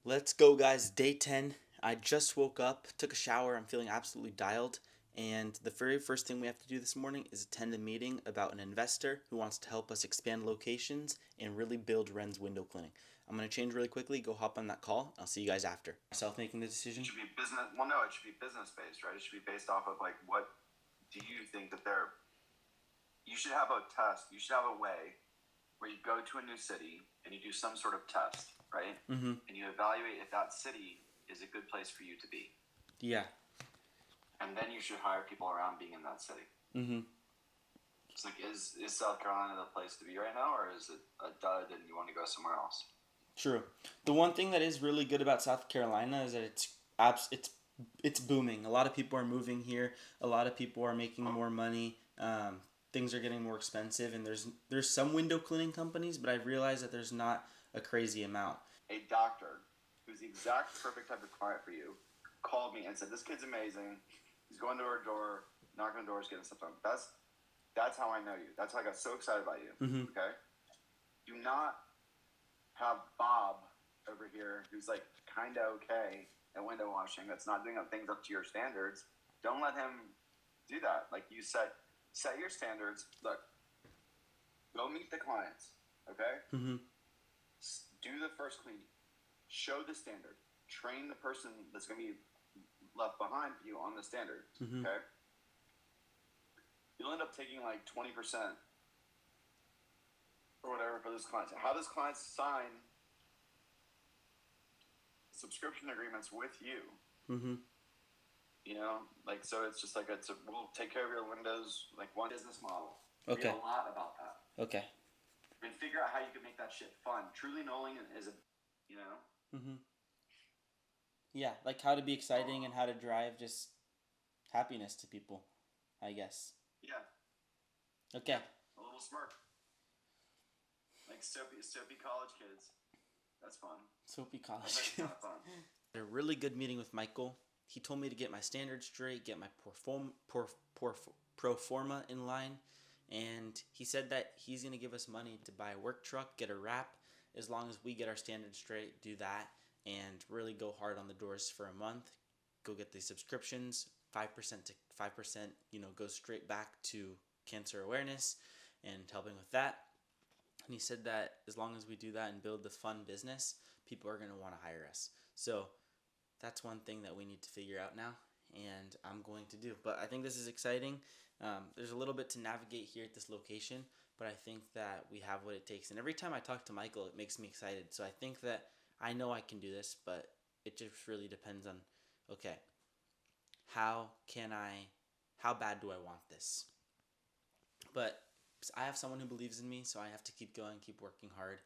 Let's go, guys. Day 10. I just woke up, took a shower. I'm feeling absolutely dialed. And the very first thing we have to do this morning is attend a meeting about an investor who wants to help us expand locations and really build Ren's window cleaning. I'm going to change really quickly, go hop on that call. I'll see you guys after. Myself making the decision. It should be business. Well, no, it should be business based, right? It should be based off of like, what do you think that they're. You should have a test. You should have a way where you go to a new city and you do some sort of test, right? Mm-hmm. And you evaluate if that city is a good place for you to be. Yeah. And then you should hire people around being in that city. Mm-hmm. It's like, is South Carolina the place to be right now, or is it a dud and you want to go somewhere else? True. The one thing that is really good about South Carolina is that it's booming. A lot of people are moving here. A lot of people are making more money. Things are getting more expensive, and there's some window cleaning companies, but I've realized that there's not a crazy amount. A doctor who's the exact perfect type of client for you called me and said, "This kid's amazing. He's going door to door, knocking on doors, getting stuff done." That's how I know you. That's how I got so excited about you. Mm-hmm. Okay. Do not have Bob over here who's like kind of okay at window washing. That's not doing things up to your standards. Don't let him do that. Like, you set your standards. Look, go meet the clients. Okay. Mm-hmm. Do the first cleaning. Show the standard. Train the person that's going to be left behind for you on the standard. Mm-hmm. Okay. You'll end up taking like 20% or whatever for those clients. How those clients sign subscription agreements with you. Mm-hmm. You know, like, so it's just like we'll take care of your windows, like one business model. Okay. Read a lot about that. Okay. And figure out how you can make that shit fun. Truly knowing is you know. Mm-hmm. Yeah, like how to be exciting and how to drive just happiness to people, I guess. Yeah. Okay. A little smirk. Like soapy college kids. That's fun. Soapy college. That's kind of fun. A really good meeting with Michael. He told me to get my standards straight, get my pro forma in line, and he said that he's going to give us money to buy a work truck, get a wrap, as long as we get our standards straight, do that, and really go hard on the doors for a month, go get these subscriptions, 5% to 5%, goes straight back to cancer awareness and helping with that. And he said that as long as we do that and build the fun business, people are going to want to hire us. So that's one thing that we need to figure out now, and I'm going to do. But I think this is exciting. There's a little bit to navigate here at this location, but I think that we have what it takes. And every time I talk to Michael, it makes me excited. So I think that I know I can do this, but it just really depends on, okay, how bad do I want this? But I have someone who believes in me, so I have to keep going, keep working hard,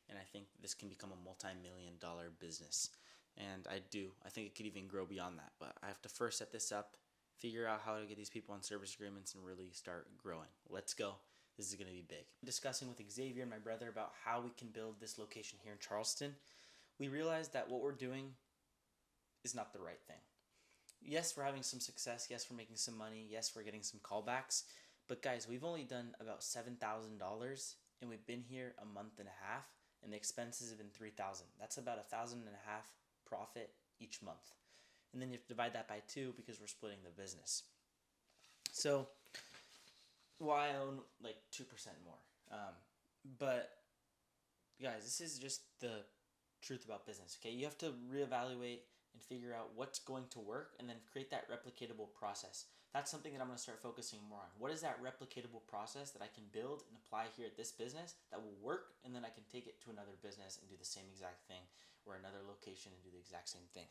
and I think this can become a multi-million-dollar business. And I do. I think it could even grow beyond that. But I have to first set this up, figure out how to get these people on service agreements, and really start growing. Let's go. This is going to be big. Discussing with Xavier and my brother about how we can build this location here in Charleston, we realized that what we're doing is not the right thing. Yes, we're having some success. Yes, we're making some money. Yes, we're getting some callbacks. But guys, we've only done about $7,000, and we've been here a month and a half, and the expenses have been $3,000. That's about $1,500 profit each month. And then you have to divide that by 2 because we're splitting the business. So, well, I own like 2% more. But guys, this is just the truth about business. Okay, you have to reevaluate and figure out what's going to work, and then create that replicatable process. That's something that I'm going to start focusing more on. What is that replicatable process that I can build and apply here at this business that will work, and then I can take it to another business and do the same exact thing, or another location and do the exact same thing.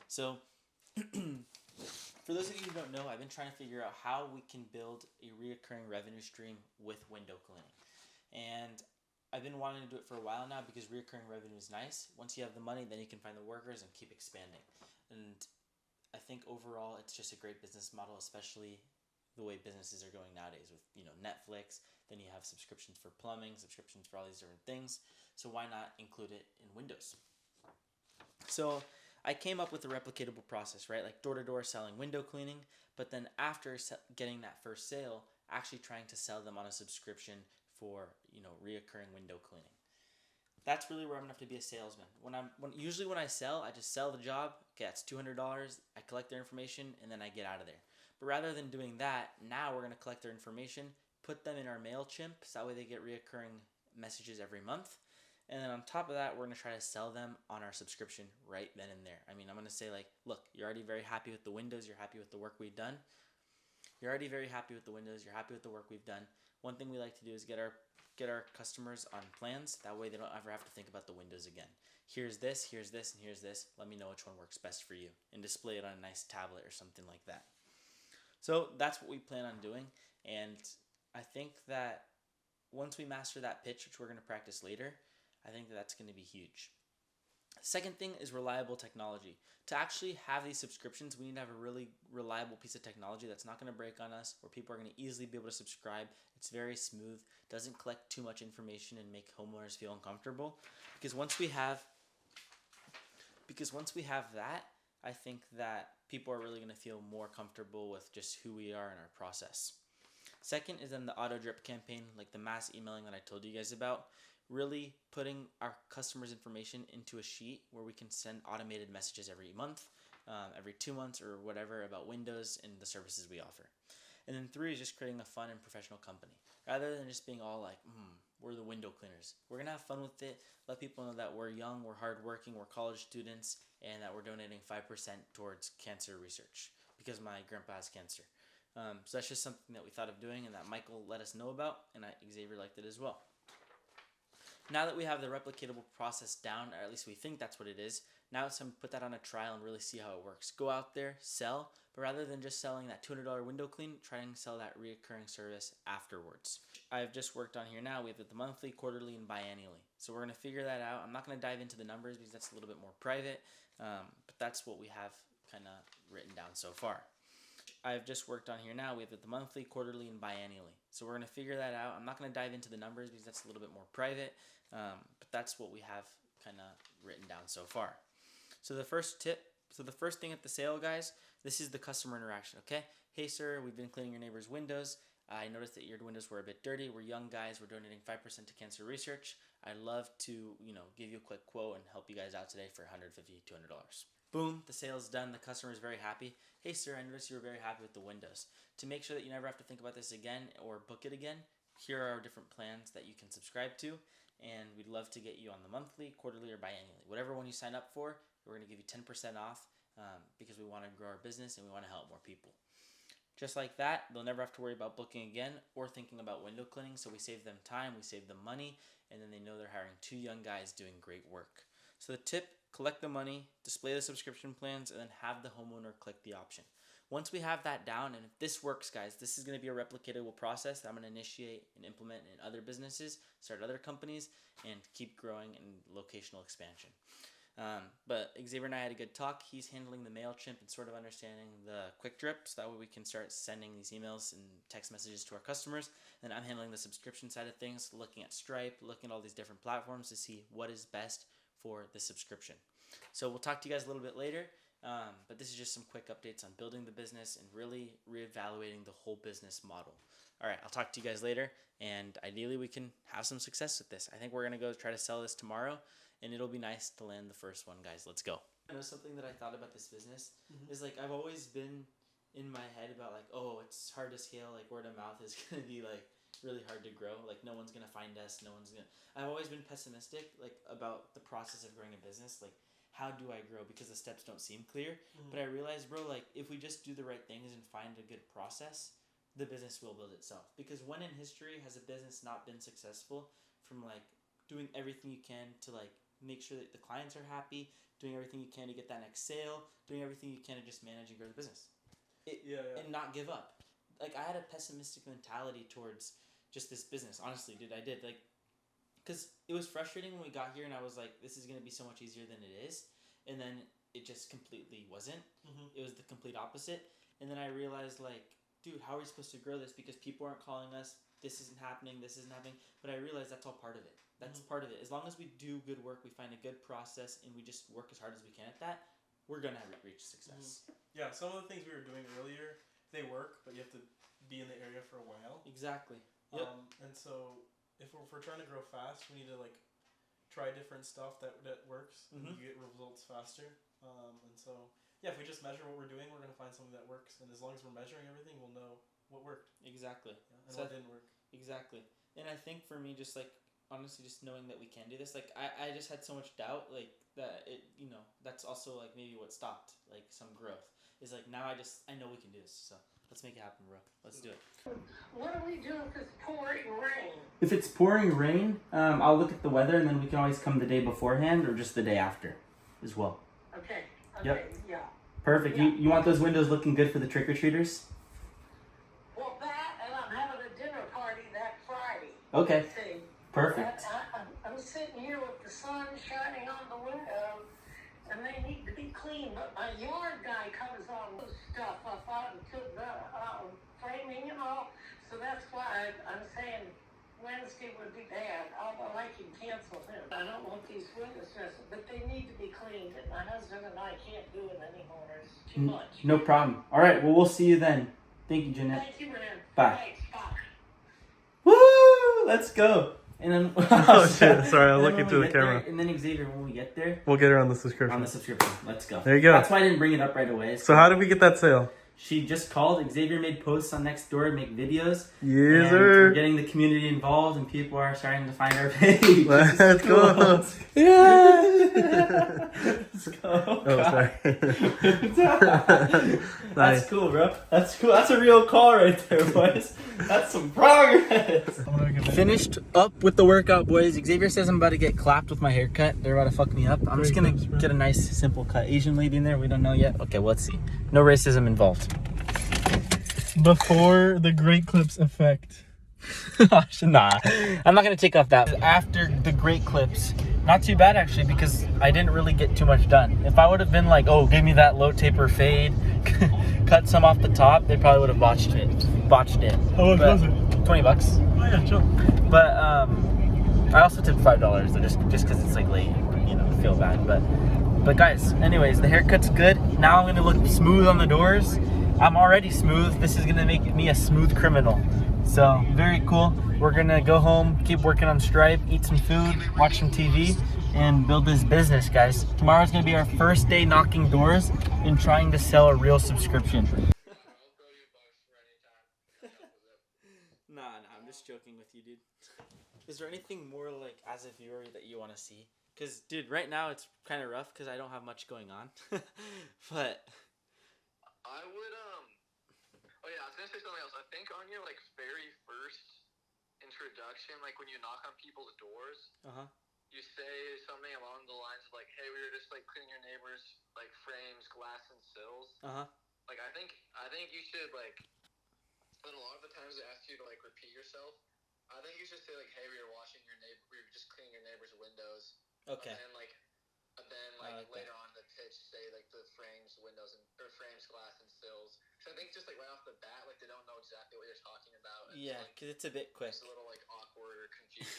So for those of you who don't know, I've been trying to figure out how we can build a reoccurring revenue stream with window cleaning. And I've been wanting to do it for a while now because recurring revenue is nice. Once you have the money, then you can find the workers and keep expanding. And I think overall, it's just a great business model, especially the way businesses are going nowadays with Netflix. Then you have subscriptions for plumbing, subscriptions for all these different things. So why not include it in Windows? So I came up with a replicatable process, right? Like door-to-door selling window cleaning, but then after getting that first sale, actually trying to sell them on a subscription for reoccurring window cleaning. That's really where I'm gonna have to be a salesman. Usually when I sell, I just sell the job. Okay, that's $200. I collect their information and then I get out of there. But rather than doing that, now we're gonna collect their information, put them in our MailChimp, so that way they get reoccurring messages every month. And then on top of that, we're gonna try to sell them on our subscription right then and there. I mean, I'm gonna say like, look, you're already very happy with the windows. You're happy with the work we've done. You're already very happy with the windows. You're happy with the work we've done. One thing we like to do is get our customers on plans. That way they don't ever have to think about the windows again. Here's this, and here's this. Let me know which one works best for you, and display it on a nice tablet or something like that. So that's what we plan on doing, and I think that once we master that pitch, which we're going to practice later, I think that's going to be huge. Second thing is reliable technology. To actually have these subscriptions, we need to have a really reliable piece of technology that's not going to break on us, where people are going to easily be able to subscribe. It's very smooth, doesn't collect too much information and make homeowners feel uncomfortable. Because once we have that, I think that people are really going to feel more comfortable with just who we are and our process. Second is then the auto drip campaign, like the mass emailing that I told you guys about. Really putting our customers' information into a sheet where we can send automated messages every month, every 2 months or whatever about Windows and the services we offer. And then 3 is just creating a fun and professional company. Rather than just being all like, we're the window cleaners. We're going to have fun with it, let people know that we're young, we're hardworking, we're college students, and that we're donating 5% towards cancer research because my grandpa has cancer. So that's just something that we thought of doing and that Michael let us know about, and Xavier liked it as well. Now that we have the replicatable process down, or at least we think that's what it is, now it's time to put that on a trial and really see how it works. Go out there, sell, but rather than just selling that $200 window clean, try and sell that reoccurring service afterwards. I've just worked on here now. We have the monthly, quarterly, and biannually. So we're going to figure that out. I'm not going to dive into the numbers because that's a little bit more private, but that's what we have kind of written down so far. I've just worked on here now. We have the monthly, quarterly, and biannually. So we're going to figure that out. I'm not going to dive into the numbers because that's a little bit more private, but that's what we have kind of written down so far. So the first thing at the sale, guys, this is the customer interaction, okay? Hey, sir, we've been cleaning your neighbor's windows. I noticed that your windows were a bit dirty. We're young guys. We're donating 5% to cancer research. I'd love to, give you a quick quote and help you guys out today for $150, $200. Boom, the sale's done. The customer is very happy. Hey, sir, I noticed you were very happy with the windows. To make sure that you never have to think about this again or book it again, here are our different plans that you can subscribe to, and we'd love to get you on the monthly, quarterly, or biannually. Whatever one you sign up for, we're going to give you 10% off because we want to grow our business and we want to help more people. Just like that, they'll never have to worry about booking again or thinking about window cleaning, so we save them time, we save them money, and then they know they're hiring 2 young guys doing great work. So the tip, collect the money, display the subscription plans, and then have the homeowner click the option. Once we have that down, and if this works, guys, this is going to be a replicatable process that I'm going to initiate and implement in other businesses, start other companies, and keep growing in locational expansion. But Xavier and I had a good talk. He's handling the MailChimp and sort of understanding the quick drip, so that way we can start sending these emails and text messages to our customers. And I'm handling the subscription side of things, looking at Stripe, looking at all these different platforms to see what is best for the subscription. So we'll talk to you guys a little bit later, but this is just some quick updates on building the business and really reevaluating the whole business model. All right, I'll talk to you guys later, and ideally we can have some success with this. I think we're going to go try to sell this tomorrow, and it'll be nice to land the first one, guys. Let's go. I know something that I thought about this business is like I've always been in my head about like, oh, it's hard to scale, like word of mouth is going to be like really hard to grow, like no one's going to find us, I've always been pessimistic like about the process of growing a business, like how do I grow, because the steps don't seem clear. But I realized, bro, like if we just do the right things and find a good process, the business will build itself. Because when in history has a business not been successful, from like doing everything you can to like make sure that the clients are happy, doing everything you can to get that next sale, doing everything you can to just manage and grow the business and not give up. Like I had a pessimistic mentality towards just this business, honestly, dude. I did, like, because it was frustrating when we got here and I was like, this is going to be so much easier than it is, and then it just completely wasn't. It was the complete opposite. And then I realized, like, dude, how are we supposed to grow this, because people aren't calling us, this isn't happening. But I realized that's all part of it. That's part of it. As long as we do good work, we find a good process, and we just work as hard as we can at that, we're going to reach success. Yeah, some of the things we were doing earlier, they work, but you have to be in the area for a while. Exactly. Yep. And so if we're trying to grow fast, we need to like try different stuff that works, and Mhm. you get results faster. And so, yeah, if we just measure what we're doing, we're going to find something that works. And as long as we're measuring everything, we'll know what worked, Exactly. and So what didn't work. exactly. And I think for me, just like honestly, just knowing that we can do this, like I just had so much doubt, like that it, that's also like maybe what stopped, like some growth. Is like now I know we can do this. So let's make it happen, bro. Let's do it. What do we do if it's pouring rain? If it's pouring rain, I'll look at the weather, and then we can always come the day beforehand or just the day after, as well. Okay. Yep. Yeah. Perfect. Yeah. You want those windows looking good for the trick or treaters? Well, that, and I'm having a dinner party that Friday. Okay. See, Perfect. I'm sitting here with the sun shining on the window, and they need to be clean. But my yard guy comes on with stuff up out into the framing and all. So that's why I'm saying Wednesday would be bad. Although I can cancel him. I don't want these windows dressed, but they need to be cleaned. And my husband and I can't do it anymore. It's too much. No problem. All right. Well, we'll see you then. Thank you, Jeanette. Thank you, man. Bye. Thanks. Bye. Woo! Let's go. And then Oh shit! Sorry, I'm and then looking when through we the get camera. there- and then Xavier, when we get there, We'll get her on the subscription. on the subscription. Let's go. There you go. That's why I didn't bring it up right away. So how did we get that sale? She just called. Xavier made posts on Nextdoor, make videos. Yes, and sir. we're getting the community involved, and people are starting to find our page. Let's go. Let's go. Oh, sorry. That's Nice. cool, bro. That's cool. That's a real call right there, boys. That's some progress. Finished up with the workout, boys. Xavier says I'm about to get clapped with my haircut. They're about to fuck me up. I'm just gonna get a nice, simple cut. Asian lady in there. We don't know yet. Okay, well, let's see. No racism involved. Before the Great Clips effect. Nah, I'm not gonna take off that. After the great clips, not too bad actually, because I didn't really get too much done. If I would have been like, oh, give me that low taper fade, cut some off the top, they probably would have botched it. How much But was it? $20. Oh yeah, chill. But I also tipped $5 though, just because it's like late, feel bad. But guys, anyways, the haircut's good. Now I'm gonna look smooth on the doors. I'm already smooth. This is gonna make me a smooth criminal. So very cool. We're gonna go home, keep working on Stripe, eat some food, watch some TV, and build this business, guys. Tomorrow's gonna be our first day knocking doors and trying to sell a real subscription. Nah, I'm just joking with you, dude. Is there anything more like as a viewer that you want to see? Cause, dude, right now it's kind of rough because I don't have much going on. But I would oh yeah, I was gonna say something else. I think on your like very first introduction, like when you knock on people's doors, you say something along the lines of like, "Hey, we were just like cleaning your neighbor's like frames, glass, and sills." Like I think you should like, and a lot of the times they ask you to like repeat yourself. I think you should say like, "Hey, we were just cleaning your neighbor's windows." okay. And then like I like later that. on the pitch say like the frames, windows, or frames, glass, and sills. So I think just like right off the bat, like they don't know exactly what you're talking about. And Yeah, so, like, because it's a bit quick. it's a little like awkward or confusing.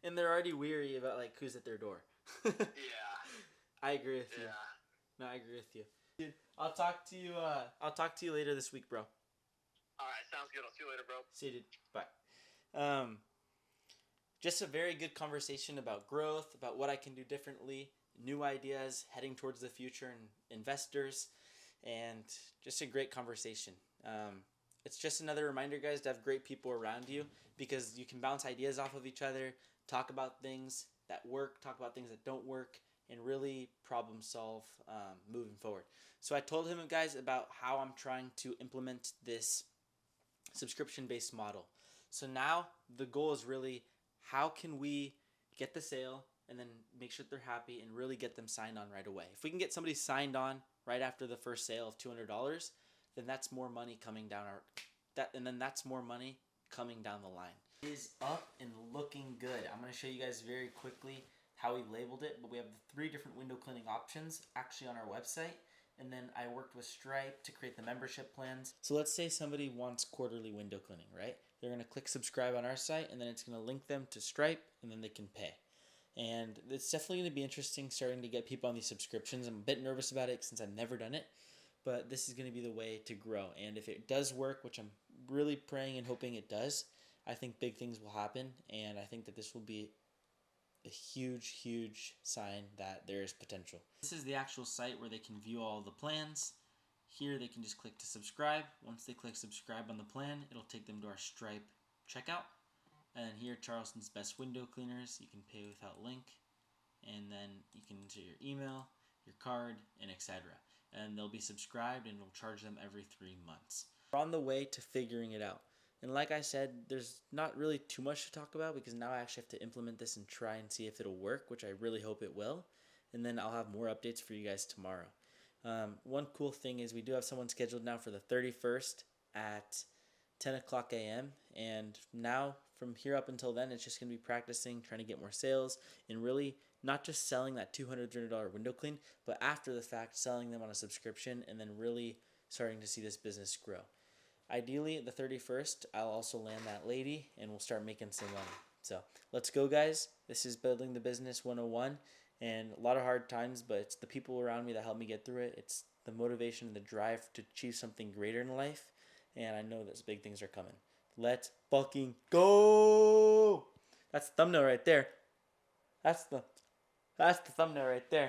And they're already weary about like who's at their door. Yeah. I agree with you. Yeah. No, I agree with you. Dude, I'll talk to you later this week, bro. All right, sounds good. I'll see you later, bro. See you, dude. Bye. Just a very good conversation about growth, about what I can do differently, new ideas, heading towards the future, and investors, and just a great conversation. It's just another reminder, guys, to have great people around you because you can bounce ideas off of each other, talk about things that work, talk about things that don't work, and really problem solve moving forward. So I told him, guys, about how I'm trying to implement this subscription-based model. So now the goal is really how can we get the sale and then make sure that they're happy and really get them signed on right away. If we can get somebody signed on right after the first sale of $200, then that's more money coming down that's more money coming down the line. It is up and looking good. I'm going to show you guys very quickly how we labeled it, but we have the 3 different window cleaning options actually on our website. And then I worked with Stripe to create the membership plans. So let's say somebody wants quarterly window cleaning, right? They're going to click subscribe on our site, and then it's going to link them to Stripe, and then they can pay. And it's definitely going to be interesting starting to get people on these subscriptions. I'm a bit nervous about it since I've never done it, but this is going to be the way to grow. And if it does work, which I'm really praying and hoping it does, I think big things will happen, and I think that this will be a huge, huge sign that there is potential. This is the actual site where they can view all the plans. Here they can just click to subscribe. Once they click subscribe on the plan, it'll take them to our Stripe checkout. And here, Charleston's Best Window Cleaners. You can pay without link. And then you can enter your email, your card, and etc. And they'll be subscribed and it'll charge them every 3 months. We're on the way to figuring it out. And like I said, there's not really too much to talk about because now I actually have to implement this and try and see if it'll work, which I really hope it will. And then I'll have more updates for you guys tomorrow. One cool thing is we do have someone scheduled now for the 31st at 10 o'clock a.m. And now from here up until then, it's just going to be practicing, trying to get more sales, and really not just selling that $200, $300 window clean, but after the fact, selling them on a subscription and then really starting to see this business grow. Ideally, the 31st, I'll also land that lady and we'll start making some money. So let's go, guys. This is Building the Business 101. And a lot of hard times, but it's the people around me that help me get through it. It's the motivation and the drive to achieve something greater in life. And I know that big things are coming. Let's fucking go! That's the thumbnail right there. That's the thumbnail right there.